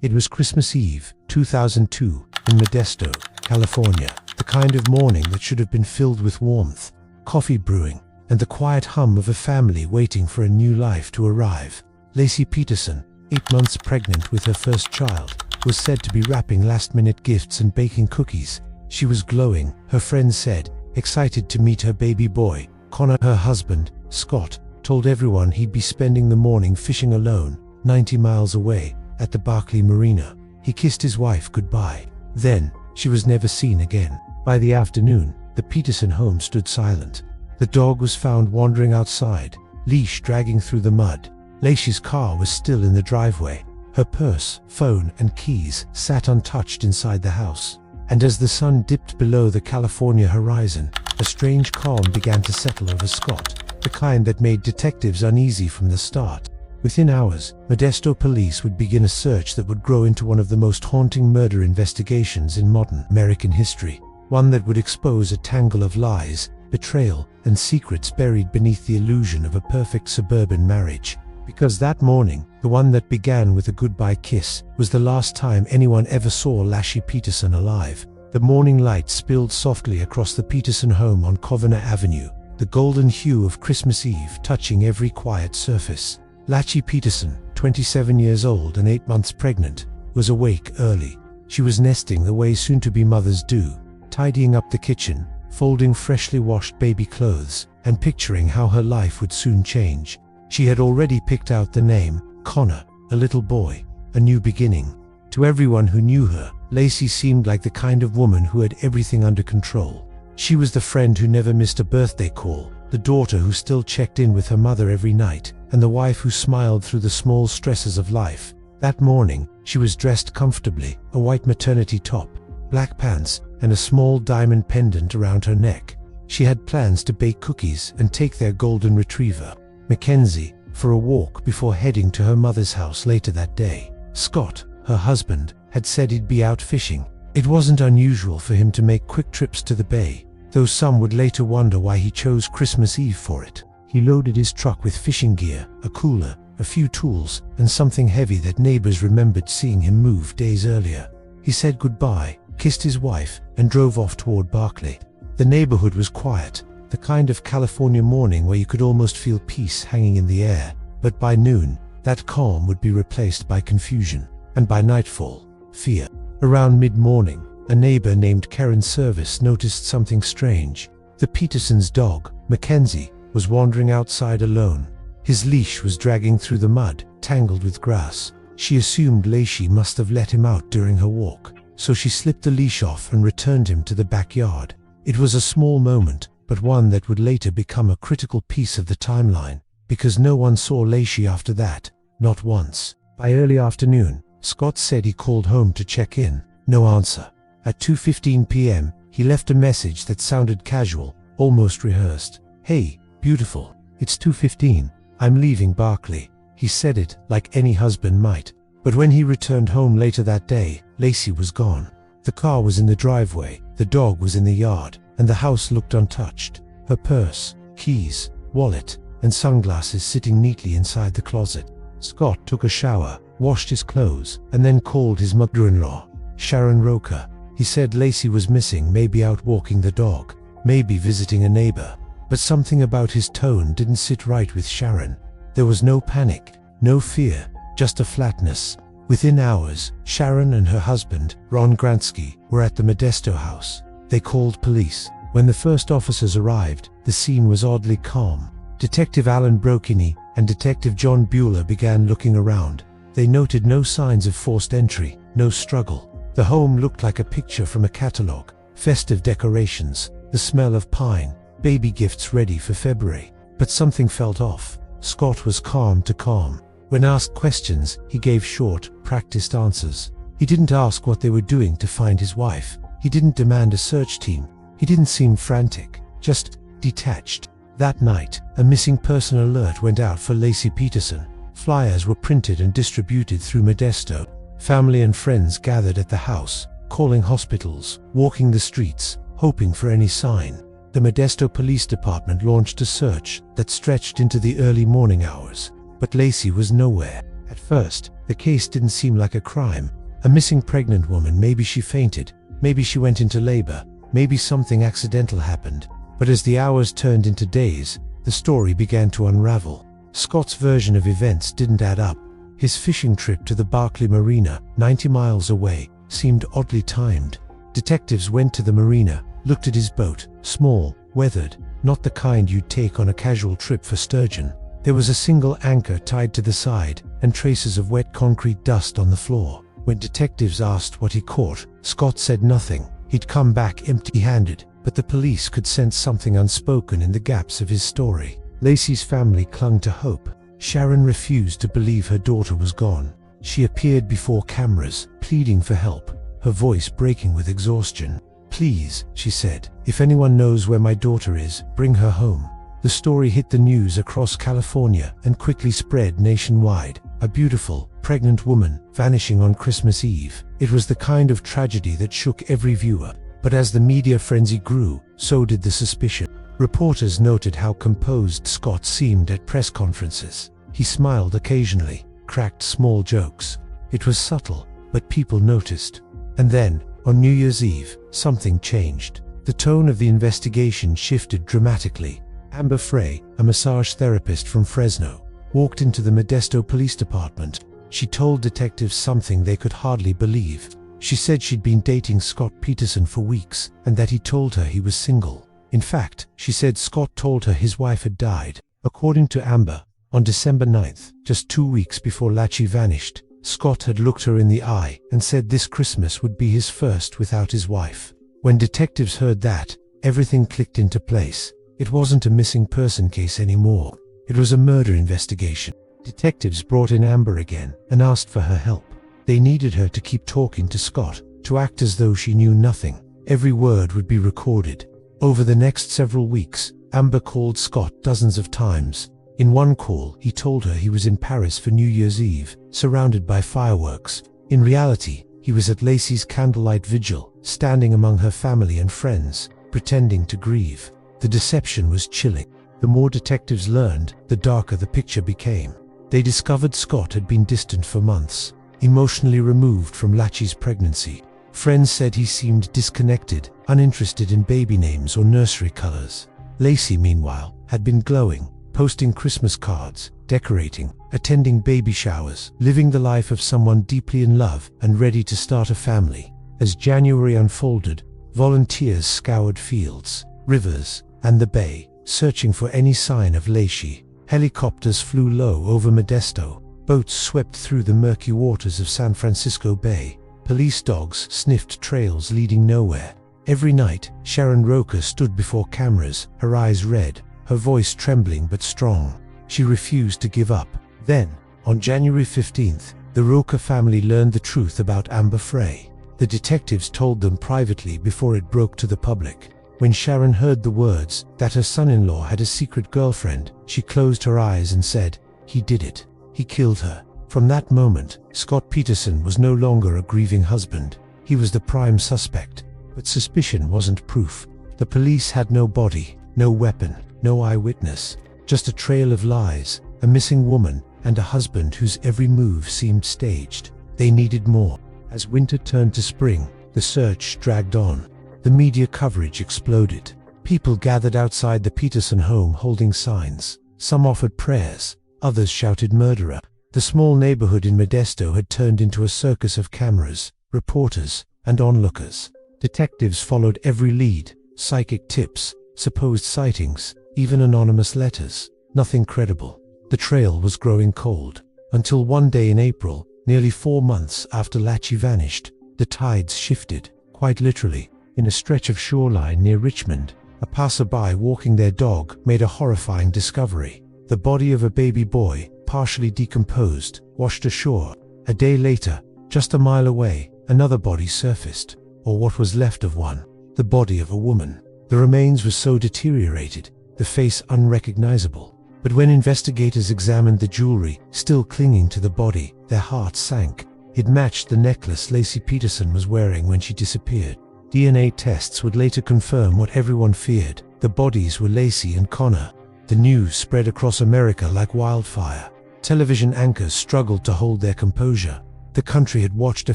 It was Christmas Eve, 2002, in Modesto, California, the kind of morning that should have been filled with warmth, coffee brewing, and the quiet hum of a family waiting for a new life to arrive. Lacey Peterson, 8 months pregnant with her first child, was said to be wrapping last-minute gifts and baking cookies. She was glowing, her friends said, excited to meet her baby boy. Connor, her husband, Scott, told everyone he'd be spending the morning fishing alone, 90 miles away, at the Barkley Marina. He kissed his wife goodbye. Then, she was never seen again. By the afternoon, the Peterson home stood silent. The dog was found wandering outside, leash dragging through the mud. Lacey's car was still in the driveway. Her purse, phone, and keys sat untouched inside the house. And as the sun dipped below the California horizon, a strange calm began to settle over Scott, the kind that made detectives uneasy from the start. Within hours, Modesto police would begin a search that would grow into one of the most haunting murder investigations in modern American history, one that would expose a tangle of lies, betrayal, and secrets buried beneath the illusion of a perfect suburban marriage. Because that morning, the one that began with a goodbye kiss, was the last time anyone ever saw Lacey Peterson alive. The morning light spilled softly across the Peterson home on Covina Avenue, the golden hue of Christmas Eve touching every quiet surface. Lacey Peterson, 27 years old and 8 months pregnant, was awake early. She was nesting the way soon-to-be mothers do, tidying up the kitchen, folding freshly washed baby clothes, and picturing how her life would soon change. She had already picked out the name, Connor, a little boy, a new beginning. To everyone who knew her, Lacey seemed like the kind of woman who had everything under control. She was the friend who never missed a birthday call, the daughter who still checked in with her mother every night, and the wife who smiled through the small stresses of life. That morning, she was dressed comfortably, a white maternity top, black pants, and a small diamond pendant around her neck. She had plans to bake cookies and take their golden retriever, Mackenzie, for a walk before heading to her mother's house later that day. Scott, her husband, had said he'd be out fishing. It wasn't unusual for him to make quick trips to the bay, though some would later wonder why he chose Christmas Eve for it. He loaded his truck with fishing gear, a cooler, a few tools, and something heavy that neighbors remembered seeing him move days earlier. He said goodbye, kissed his wife, and drove off toward Barkley. The neighborhood was quiet, the kind of California morning where you could almost feel peace hanging in the air, but by noon, that calm would be replaced by confusion, and by nightfall, fear. Around mid-morning, a neighbor named Karen Service noticed something strange. The Petersons' dog, Mackenzie, was wandering outside alone. His leash was dragging through the mud, tangled with grass. She assumed Lacey must have let him out during her walk, so she slipped the leash off and returned him to the backyard. It was a small moment, but one that would later become a critical piece of the timeline, because no one saw Lacey after that, not once. By early afternoon, Scott said he called home to check in. No answer. At 2:15 p.m., he left a message that sounded casual, almost rehearsed. "Hey, beautiful, it's 2:15. I'm leaving Barkley." He said it like any husband might. But when he returned home later that day, Lacey was gone. The car was in the driveway, the dog was in the yard, and the house looked untouched. Her purse, keys, wallet, and sunglasses sitting neatly inside the closet. Scott took a shower, washed his clothes, and then called his mother-in-law, Sharon Roker. He said Lacey was missing, maybe out walking the dog, maybe visiting a neighbor. But something about his tone didn't sit right with Sharon. There was no panic, no fear, just a flatness. Within hours, Sharon and her husband, Ron Gransky, were at the Modesto house. They called police. When the first officers arrived, the scene was oddly calm. Detective Alan Brokini and Detective John Bueller began looking around. They noted no signs of forced entry, no struggle. The home looked like a picture from a catalog. Festive decorations, the smell of pine, baby gifts ready for February. But something felt off. Scott was calm to calm. When asked questions, he gave short, practiced answers. He didn't ask what they were doing to find his wife. He didn't demand a search team. He didn't seem frantic, just detached. That night, a missing person alert went out for Lacey Peterson. Flyers were printed and distributed through Modesto. Family and friends gathered at the house, calling hospitals, walking the streets, hoping for any sign. The Modesto Police Department launched a search that stretched into the early morning hours. But Lacey was nowhere. At first, the case didn't seem like a crime. A missing pregnant woman, maybe she fainted, maybe she went into labor, maybe something accidental happened. But as the hours turned into days, the story began to unravel. Scott's version of events didn't add up. His fishing trip to the Barkley Marina, 90 miles away, seemed oddly timed. Detectives went to the marina, looked at his boat, small, weathered, not the kind you'd take on a casual trip for sturgeon. There was a single anchor tied to the side, and traces of wet concrete dust on the floor. When detectives asked what he caught, Scott said nothing. He'd come back empty-handed, but the police could sense something unspoken in the gaps of his story. Lacey's family clung to hope. Sharon refused to believe her daughter was gone. She appeared before cameras, pleading for help, her voice breaking with exhaustion. "Please," she said, "if anyone knows where my daughter is, bring her home." The story hit the news across California and quickly spread nationwide. A beautiful, pregnant woman vanishing on Christmas Eve. It was the kind of tragedy that shook every viewer. But as the media frenzy grew, so did the suspicion. Reporters noted how composed Scott seemed at press conferences. He smiled occasionally, cracked small jokes. It was subtle, but people noticed. And then, on New Year's Eve, something changed. The tone of the investigation shifted dramatically. Amber Frey, a massage therapist from Fresno, walked into the Modesto Police Department. She told detectives something they could hardly believe. She said she'd been dating Scott Peterson for weeks, and that he told her he was single. In fact, she said Scott told her his wife had died. According to Amber, on December 9th, just 2 weeks before Lachie vanished, Scott had looked her in the eye and said this Christmas would be his first without his wife. When detectives heard that, everything clicked into place. It wasn't a missing person case anymore. It was a murder investigation. Detectives brought in Amber again and asked for her help. They needed her to keep talking to Scott, to act as though she knew nothing. Every word would be recorded. Over the next several weeks, Amber called Scott dozens of times. In one call, he told her he was in Paris for New Year's Eve, surrounded by fireworks. In reality, he was at Lacey's candlelight vigil, standing among her family and friends, pretending to grieve. The deception was chilling. The more detectives learned, the darker the picture became. They discovered Scott had been distant for months, emotionally removed from Lachie's pregnancy. Friends said he seemed disconnected, uninterested in baby names or nursery colors. Lacey, meanwhile, had been glowing, posting Christmas cards, decorating, attending baby showers, living the life of someone deeply in love and ready to start a family. As January unfolded, volunteers scoured fields, rivers, and the bay, searching for any sign of Lacey. Helicopters flew low over Modesto. Boats swept through the murky waters of San Francisco Bay. Police dogs sniffed trails leading nowhere. Every night, Sharon Roker stood before cameras, her eyes red, her voice trembling but strong. She refused to give up. Then, on January 15th, the Roker family learned the truth about Amber Frey. The detectives told them privately before it broke to the public. When Sharon heard the words that her son-in-law had a secret girlfriend, she closed her eyes and said, "He did it. He killed her." From that moment, Scott Peterson was no longer a grieving husband. He was the prime suspect. But suspicion wasn't proof. The police had no body, no weapon, no eyewitness. Just a trail of lies, a missing woman, and a husband whose every move seemed staged. They needed more. As winter turned to spring, the search dragged on. The media coverage exploded. People gathered outside the Peterson home holding signs. Some offered prayers, others shouted murderer. The small neighborhood in Modesto had turned into a circus of cameras, reporters, and onlookers. Detectives followed every lead, psychic tips, supposed sightings, even anonymous letters. Nothing credible. The trail was growing cold. Until one day in April, nearly 4 months after Lachie vanished, the tides shifted, quite literally. In a stretch of shoreline near Richmond, a passerby walking their dog made a horrifying discovery. The body of a baby boy, partially decomposed, washed ashore. A day later, just a mile away, another body surfaced, or what was left of one. The body of a woman. The remains were so deteriorated, the face unrecognizable. But when investigators examined the jewelry still clinging to the body, their hearts sank. It matched the necklace Lacey Peterson was wearing when she disappeared. DNA tests would later confirm what everyone feared. The bodies were Lacey and Connor. The news spread across America like wildfire. Television anchors struggled to hold their composure. The country had watched a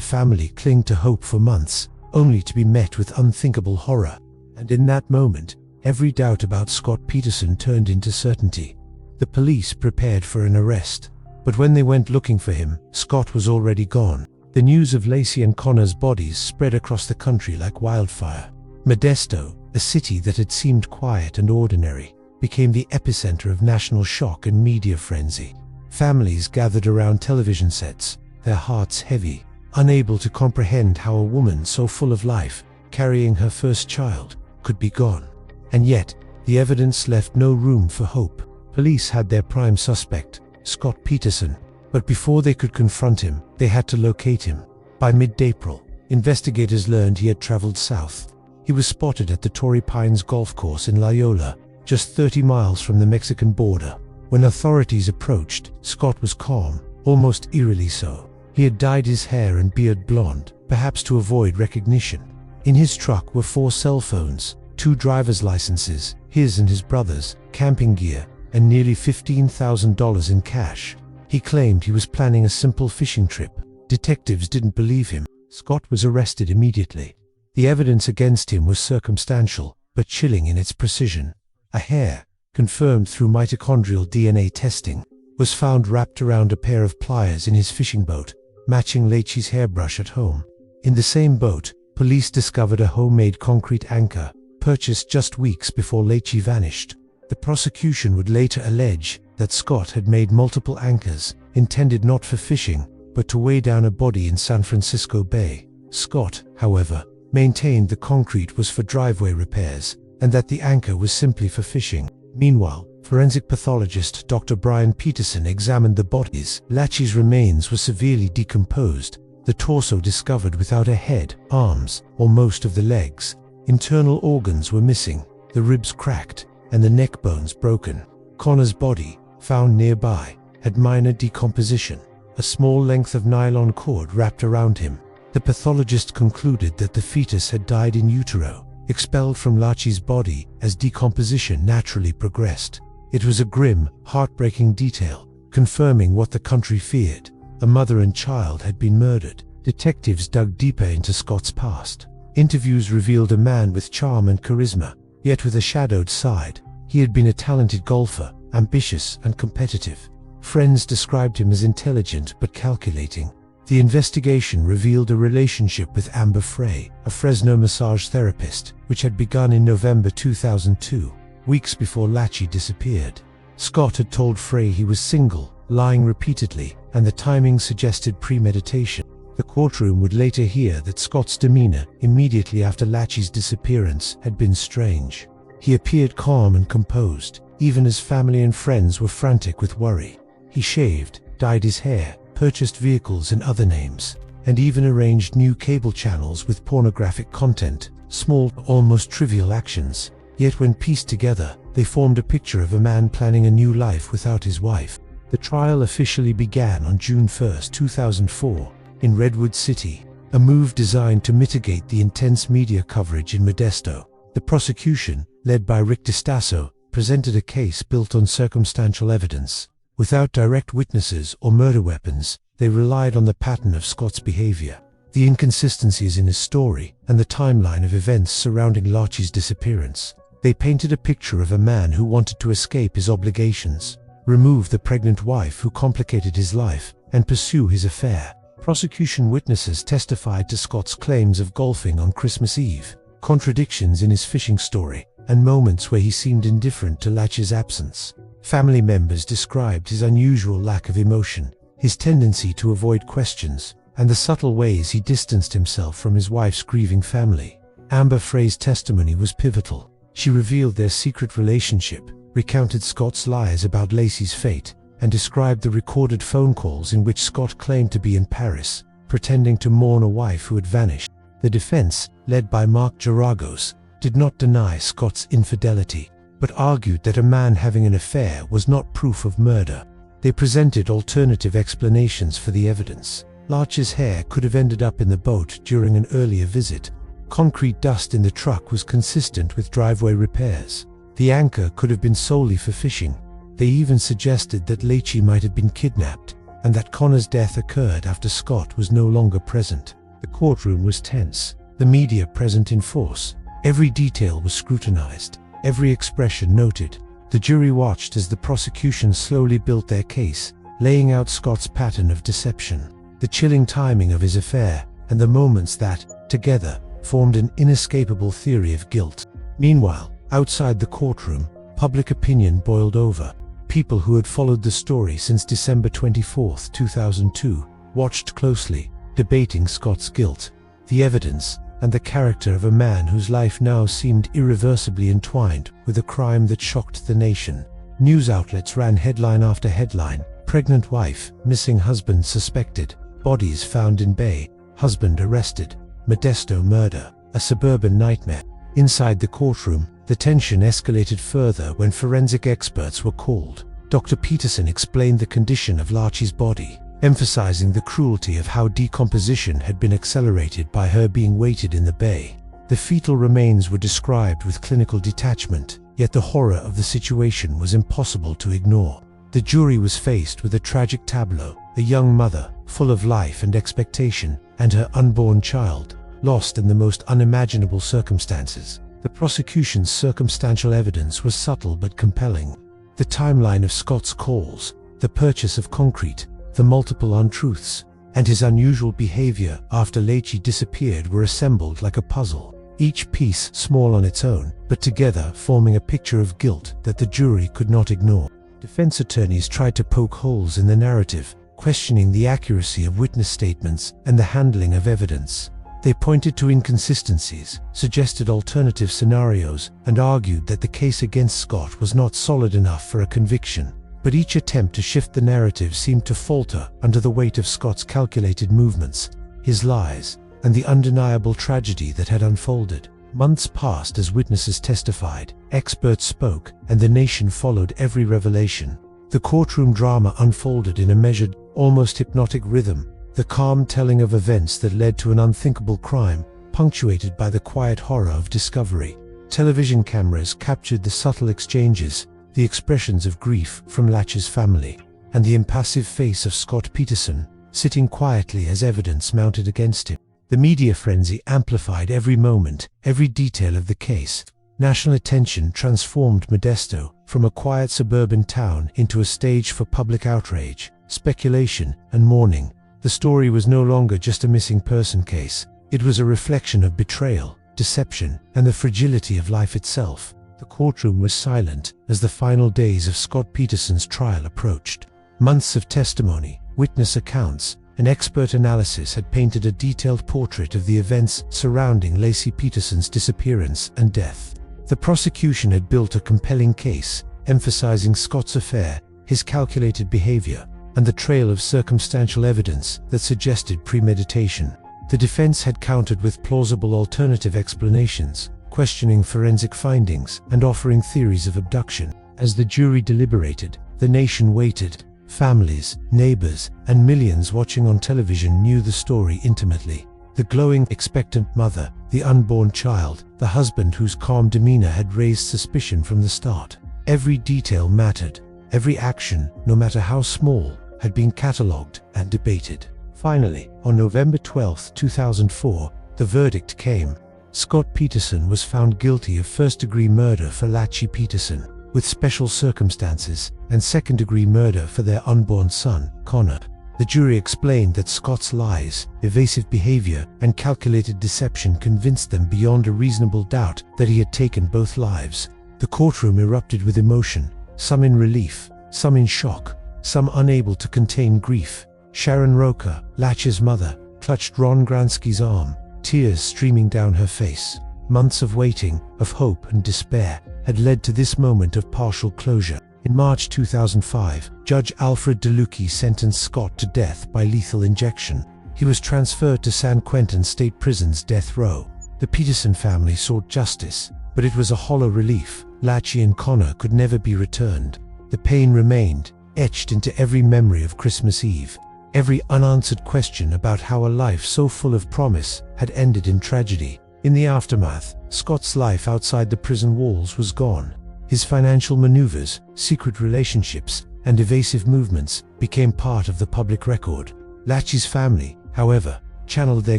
family cling to hope for months, only to be met with unthinkable horror. And in that moment, every doubt about Scott Peterson turned into certainty. The police prepared for an arrest. But when they went looking for him, Scott was already gone. The news of Lacey and Connor's bodies spread across the country like wildfire. Modesto, a city that had seemed quiet and ordinary, became the epicenter of national shock and media frenzy. Families gathered around television sets, their hearts heavy, unable to comprehend how a woman so full of life, carrying her first child, could be gone. And yet, the evidence left no room for hope. Police had their prime suspect, Scott Peterson, but before they could confront him, they had to locate him. By mid-April, investigators learned he had traveled south. He was spotted at the Torrey Pines golf course in Loyola, just 30 miles from the Mexican border. When authorities approached, Scott was calm, almost eerily so. He had dyed his hair and beard blonde, perhaps to avoid recognition. In his truck were 4 cell phones, 2 driver's licenses, his and his brother's, camping gear, and nearly $15,000 in cash. He claimed he was planning a simple fishing trip. Detectives didn't believe him. Scott was arrested immediately. The evidence against him was circumstantial, but chilling in its precision. A hair, confirmed through mitochondrial DNA testing, was found wrapped around a pair of pliers in his fishing boat, matching Lacey's hairbrush at home. In the same boat, police discovered a homemade concrete anchor, purchased just weeks before Lacey vanished. The prosecution would later allege that Scott had made multiple anchors, intended not for fishing, but to weigh down a body in San Francisco Bay. Scott, however, maintained the concrete was for driveway repairs, and that the anchor was simply for fishing. Meanwhile, forensic pathologist Dr. Brian Peterson examined the bodies. Lacey's remains were severely decomposed, the torso discovered without a head, arms, or most of the legs. Internal organs were missing, the ribs cracked, and the neck bones broken. Connor's body, found nearby, had minor decomposition, a small length of nylon cord wrapped around him. The pathologist concluded that the fetus had died in utero, expelled from Lacey's body as decomposition naturally progressed. It was a grim, heartbreaking detail, confirming what the country feared. A mother and child had been murdered. Detectives dug deeper into Scott's past. Interviews revealed a man with charm and charisma, yet with a shadowed side. He had been a talented golfer, ambitious and competitive. Friends described him as intelligent but calculating. The investigation revealed a relationship with Amber Frey, a Fresno massage therapist, which had begun in November 2002, weeks before Lacey disappeared. Scott had told Frey he was single, lying repeatedly, and the timing suggested premeditation. The courtroom would later hear that Scott's demeanor immediately after Lacey's disappearance had been strange. He appeared calm and composed, even as family and friends were frantic with worry. He shaved, dyed his hair, purchased vehicles in other names, and even arranged new cable channels with pornographic content, small, almost trivial actions. Yet when pieced together, they formed a picture of a man planning a new life without his wife. The trial officially began on June 1, 2004, in Redwood City, a move designed to mitigate the intense media coverage in Modesto. The prosecution, led by Rick DiStasso, presented a case built on circumstantial evidence. Without direct witnesses or murder weapons, they relied on the pattern of Scott's behavior, the inconsistencies in his story, and the timeline of events surrounding Lacey's disappearance. They painted a picture of a man who wanted to escape his obligations, remove the pregnant wife who complicated his life, and pursue his affair. Prosecution witnesses testified to Scott's claims of golfing on Christmas Eve, contradictions in his fishing story, and moments where he seemed indifferent to Lacey's absence. Family members described his unusual lack of emotion, his tendency to avoid questions, and the subtle ways he distanced himself from his wife's grieving family. Amber Frey's testimony was pivotal. She revealed their secret relationship, recounted Scott's lies about Lacey's fate, and described the recorded phone calls in which Scott claimed to be in Paris, pretending to mourn a wife who had vanished. The defense, led by Mark Geragos, did not deny Scott's infidelity, but argued that a man having an affair was not proof of murder. They presented alternative explanations for the evidence. Lacey's hair could have ended up in the boat during an earlier visit. Concrete dust in the truck was consistent with driveway repairs. The anchor could have been solely for fishing. They even suggested that Lacey might have been kidnapped, and that Connor's death occurred after Scott was no longer present. The courtroom was tense, the media present in force. Every detail was scrutinized, every expression noted. The jury watched as the prosecution slowly built their case, laying out Scott's pattern of deception, the chilling timing of his affair, and the moments that, together, formed an inescapable theory of guilt. Meanwhile, outside the courtroom, public opinion boiled over. People who had followed the story since December 24, 2002, watched closely, debating Scott's guilt, the evidence, and the character of a man whose life now seemed irreversibly entwined with a crime that shocked the nation. News outlets ran headline after headline: pregnant wife, missing husband suspected, bodies found in bay, husband arrested, Modesto murder, a suburban nightmare. Inside the courtroom, the tension escalated further when forensic experts were called. Dr. Peterson explained the condition of Lacey's body, emphasizing the cruelty of how decomposition had been accelerated by her being weighted in the bay. The fetal remains were described with clinical detachment, yet the horror of the situation was impossible to ignore. The jury was faced with a tragic tableau: a young mother, full of life and expectation, and her unborn child, lost in the most unimaginable circumstances. The prosecution's circumstantial evidence was subtle but compelling. The timeline of Scott's calls, the purchase of concrete, the multiple untruths, and his unusual behavior after Lacey disappeared were assembled like a puzzle, each piece small on its own, but together forming a picture of guilt that the jury could not ignore. Defense attorneys tried to poke holes in the narrative, questioning the accuracy of witness statements and the handling of evidence. They pointed to inconsistencies, suggested alternative scenarios, and argued that the case against Scott was not solid enough for a conviction. But each attempt to shift the narrative seemed to falter under the weight of Scott's calculated movements, his lies, and the undeniable tragedy that had unfolded. Months passed as witnesses testified, experts spoke, and the nation followed every revelation. The courtroom drama unfolded in a measured, almost hypnotic rhythm, the calm telling of events that led to an unthinkable crime, punctuated by the quiet horror of discovery. Television cameras captured the subtle exchanges, the expressions of grief from Lacey's family, and the impassive face of Scott Peterson, sitting quietly as evidence mounted against him. The media frenzy amplified every moment, every detail of the case. National attention transformed Modesto from a quiet suburban town into a stage for public outrage, speculation, and mourning. The story was no longer just a missing person case. It was a reflection of betrayal, deception, and the fragility of life itself. The courtroom was silent as the final days of Scott Peterson's trial approached. Months of testimony, witness accounts, and expert analysis had painted a detailed portrait of the events surrounding Lacey Peterson's disappearance and death. The prosecution had built a compelling case, emphasizing Scott's affair, his calculated behavior, and the trail of circumstantial evidence that suggested premeditation. The defense had countered with plausible alternative explanations, questioning forensic findings and offering theories of abduction. As the jury deliberated, the nation waited. Families, neighbors, and millions watching on television knew the story intimately. The glowing, expectant mother, the unborn child, the husband whose calm demeanor had raised suspicion from the start. Every detail mattered. Every action, no matter how small, had been catalogued and debated. Finally, on November 12, 2004, the verdict came. Scott Peterson was found guilty of first-degree murder for Lacey Peterson, with special circumstances, and second-degree murder for their unborn son, Connor. The jury explained that Scott's lies, evasive behavior, and calculated deception convinced them beyond a reasonable doubt that he had taken both lives. The courtroom erupted with emotion, some in relief, some in shock, some unable to contain grief. Sharon Roker, Lacey's mother, clutched Ron Gransky's arm, tears streaming down her face. Months of waiting, of hope and despair, had led to this moment of partial closure. In March 2005, Judge Alfred DeLucchi sentenced Scott to death by lethal injection. He was transferred to San Quentin State Prison's death row. The Peterson family sought justice, but it was a hollow relief. Lacey and Connor could never be returned. The pain remained, etched into every memory of Christmas Eve. Every unanswered question about how a life so full of promise had ended in tragedy. In the aftermath, Scott's life outside the prison walls was gone. His financial maneuvers, secret relationships, and evasive movements became part of the public record. Lachey's family, however, channeled their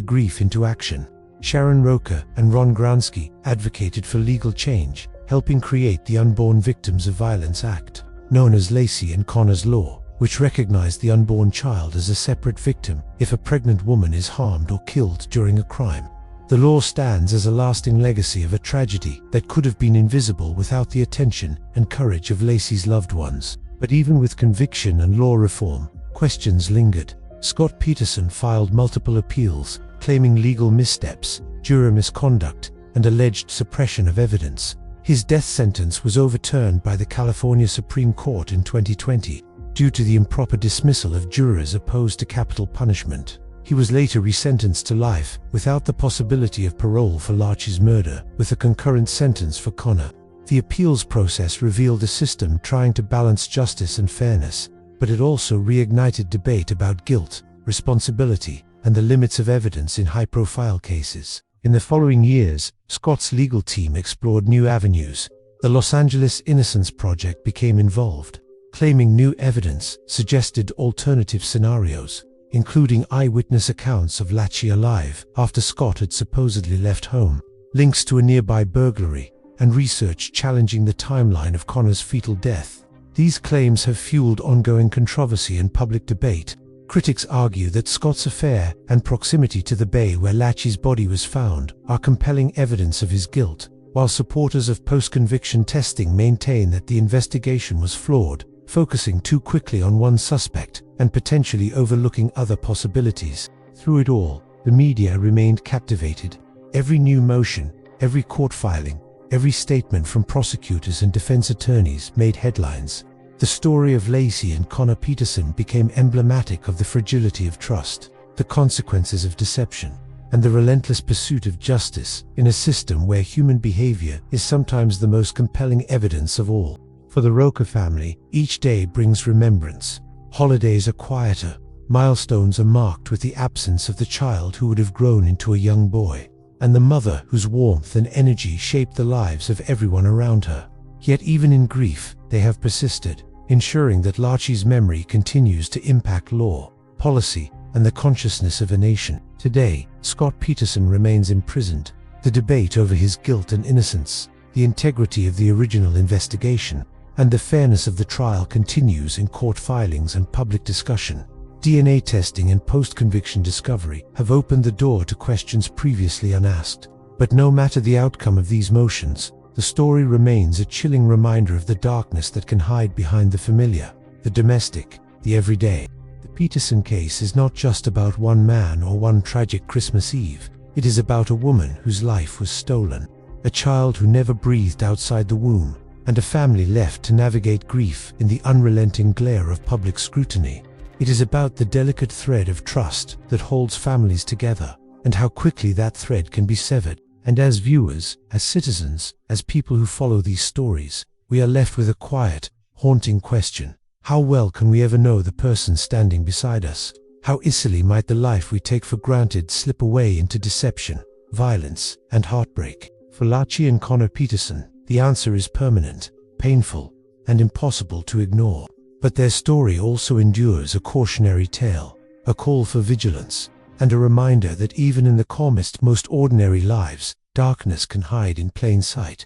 grief into action. Sharon Roker and Ron Gronsky advocated for legal change, helping create the Unborn Victims of Violence Act, known as Lacey and Connor's Law, which recognized the unborn child as a separate victim if a pregnant woman is harmed or killed during a crime. The law stands as a lasting legacy of a tragedy that could have been invisible without the attention and courage of Lacey's loved ones. But even with conviction and law reform, questions lingered. Scott Peterson filed multiple appeals, claiming legal missteps, juror misconduct, and alleged suppression of evidence. His death sentence was overturned by the California Supreme Court in 2020 due to the improper dismissal of jurors opposed to capital punishment. He was later resentenced to life, without the possibility of parole for Lachey's murder, with a concurrent sentence for Connor. The appeals process revealed a system trying to balance justice and fairness, but it also reignited debate about guilt, responsibility, and the limits of evidence in high-profile cases. In the following years, Scott's legal team explored new avenues. The Los Angeles Innocence Project became involved, claiming new evidence suggested alternative scenarios, including eyewitness accounts of Lachey alive after Scott had supposedly left home, links to a nearby burglary, and research challenging the timeline of Connor's fetal death. These claims have fueled ongoing controversy and public debate. Critics argue that Scott's affair and proximity to the bay where Lachey's body was found are compelling evidence of his guilt, while supporters of post-conviction testing maintain that the investigation was flawed, focusing too quickly on one suspect and potentially overlooking other possibilities. Through it all, the media remained captivated. Every new motion, every court filing, every statement from prosecutors and defense attorneys made headlines. The story of Lacey and Connor Peterson became emblematic of the fragility of trust, the consequences of deception, and the relentless pursuit of justice in a system where human behavior is sometimes the most compelling evidence of all. For the Roker family, each day brings remembrance. Holidays are quieter, milestones are marked with the absence of the child who would have grown into a young boy, and the mother whose warmth and energy shaped the lives of everyone around her. Yet even in grief, they have persisted, ensuring that Lachey's memory continues to impact law, policy, and the consciousness of a nation. Today, Scott Peterson remains imprisoned. The debate over his guilt and innocence, the integrity of the original investigation, and the fairness of the trial continues in court filings and public discussion. DNA testing and post-conviction discovery have opened the door to questions previously unasked. But no matter the outcome of these motions, the story remains a chilling reminder of the darkness that can hide behind the familiar, the domestic, the everyday. The Peterson case is not just about one man or one tragic Christmas Eve. It is about a woman whose life was stolen, a child who never breathed outside the womb, and a family left to navigate grief in the unrelenting glare of public scrutiny. It is about the delicate thread of trust that holds families together, and how quickly that thread can be severed. And as viewers, as citizens, as people who follow these stories, we are left with a quiet, haunting question. How well can we ever know the person standing beside us? How easily might the life we take for granted slip away into deception, violence, and heartbreak? For Lachey and Connor Peterson, the answer is permanent, painful, and impossible to ignore. But their story also endures a cautionary tale, a call for vigilance, and a reminder that even in the calmest, most ordinary lives, darkness can hide in plain sight.